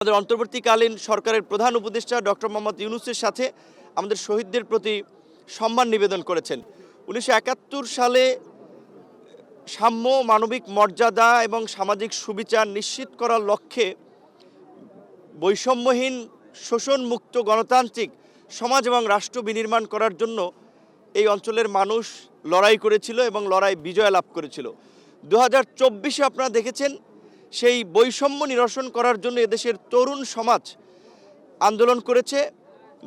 আমাদের অন্তর্বর্তীকালীন সরকারের প্রধান উপদেষ্টা ডক্টর মোহাম্মদ ইউনূসের সাথে আমাদের শহীদদের প্রতি সম্মান নিবেদন করেছেন। ১৯৭১ সালে সাম্য, মানবিক মর্যাদা এবং সামাজিক সুবিচার নিশ্চিত করার লক্ষ্যে বৈষম্যহীন, শোষণমুক্ত গণতান্ত্রিক সমাজ এবং রাষ্ট্র বিনির্মাণ করার জন্য এই অঞ্চলের মানুষ লড়াই করেছিল এবং লড়াই বিজয় লাভ করেছিল। ২০২৪-এ আপনারা দেখেছেন সেই বৈষম্য নিরসন করার জন্য এদেশের তরুণ সমাজ আন্দোলন করেছে।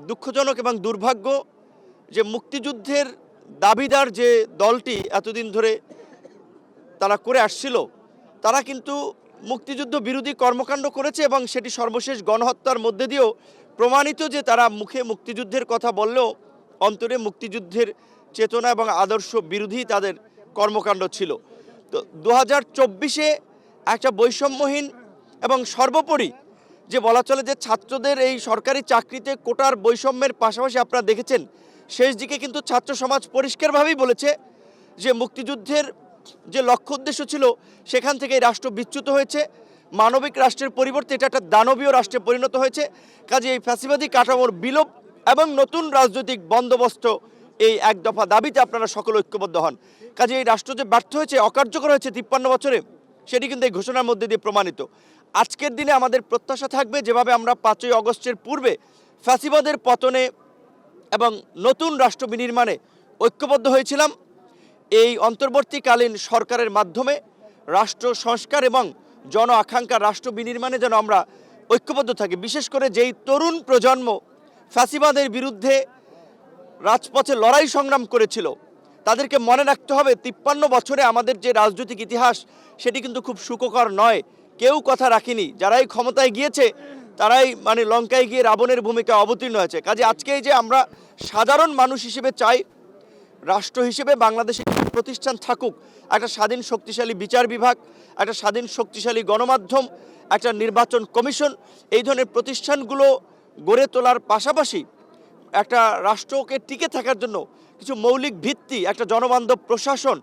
দুঃখজনক এবং দুর্ভাগ্য যে মুক্তিযুদ্ধের দাবিদার যে দলটি এতদিন ধরে তারা করে আসছিল, তারা কিন্তু মুক্তিযুদ্ধ বিরোধী কর্মকাণ্ড করেছে এবং সেটি সর্বশেষ গণহত্যার মধ্যে দিয়েও প্রমাণিত যে তারা মুখে মুক্তিযুদ্ধের কথা বললেও অন্তরে মুক্তিযুদ্ধের চেতনা এবং আদর্শ বিরোধী তাদের কর্মকাণ্ড ছিল। তো ২০২৪-এ একটা বৈষম্যহীন এবং সর্বোপরি যে বলা চলে যে ছাত্রদের এই সরকারি চাকরিতে কোটার বৈষম্যের পাশাপাশি আপনারা দেখেছেন শেষ দিকে কিন্তু ছাত্র সমাজ পরিষ্কারভাবেই বলেছে যে মুক্তিযুদ্ধের যে লক্ষ্য উদ্দেশ্য ছিল সেখান থেকে এই রাষ্ট্র বিচ্যুত হয়েছে, মানবিক রাষ্ট্রের পরিবর্তে এটা একটা দানবীয় রাষ্ট্রে পরিণত হয়েছে। কাজে এই ফ্যাসিবাদী কাঠামোর বিলোপ এবং নতুন রাজনৈতিক বন্দোবস্ত, এই এক দফা দাবিতে আপনারা সকলে ঐক্যবদ্ধ হন। কাজে এই রাষ্ট্র যে ব্যর্থ হয়েছে, অকার্যকর হয়েছে ৫৩ বছরে, সেটি কিন্তু এই ঘোষণার মধ্যে দিয়ে প্রমাণিত। আজকের দিনে আমাদের প্রত্যাশা থাকবে যেভাবে আমরা ৫ই অগস্টের পূর্বে ফ্যাসিবাদের পতনে এবং নতুন রাষ্ট্র বিনির্মাণে ঐক্যবদ্ধ হয়েছিলাম, এই অন্তর্বর্তীকালীন সরকারের মাধ্যমে রাষ্ট্র সংস্কার এবং জন আকাঙ্ক্ষার রাষ্ট্র বিনির্মাণে যেন আমরা ঐক্যবদ্ধ থাকি। বিশেষ করে যেই তরুণ প্রজন্ম ফ্যাসিবাদের বিরুদ্ধে রাজপথে লড়াই সংগ্রাম করেছিল, তাদেরকে মনে রাখতে হবে ৫৩ বছরে আমাদের যে রাজনৈতিক ইতিহাস সেটি কিন্তু খুব সুখকর নয়। কেউ কথা রাখেনি, যারাই ক্ষমতায় গিয়েছে তারাই লঙ্কায় গিয়ে রাবণের ভূমিকা অবতীর্ণ হয়েছে। কাজে আজকে এই যে আমরা সাধারণ মানুষ হিসেবে চাই রাষ্ট্র হিসেবে বাংলাদেশে প্রতিষ্ঠান থাকুক, একটা স্বাধীন শক্তিশালী বিচার বিভাগ, একটা স্বাধীন শক্তিশালী গণমাধ্যম, একটা নির্বাচন কমিশন, এই ধরনের প্রতিষ্ঠানগুলো গড়ে তোলার পাশাপাশি একটা রাষ্ট্রকে টিকে থাকার জন্য কিছু মৌলিক ভিত্তি, একটা জনবান্ধব প্রশাসন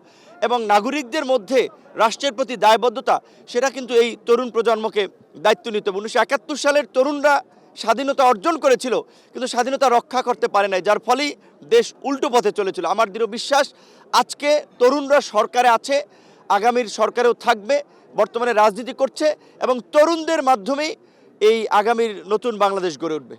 এবং নাগরিকদের মধ্যে রাষ্ট্রের প্রতি দায়বদ্ধতা, সেটা কিন্তু এই তরুণ প্রজন্মকে দায়িত্ব নিতে হবে। ১৯৭১ সালের তরুণরা স্বাধীনতা অর্জন করেছিল কিন্তু স্বাধীনতা রক্ষা করতে পারে নাই, যার ফলেই দেশ উল্টো পথে চলেছিল। আমার দৃঢ় বিশ্বাস আজকে তরুণরা সরকারে আছে, আগামীর সরকারেও থাকবে, বর্তমানে রাজনীতি করছে এবং তরুণদের মাধ্যমেই এই আগামীর নতুন বাংলাদেশ গড়ে উঠবে।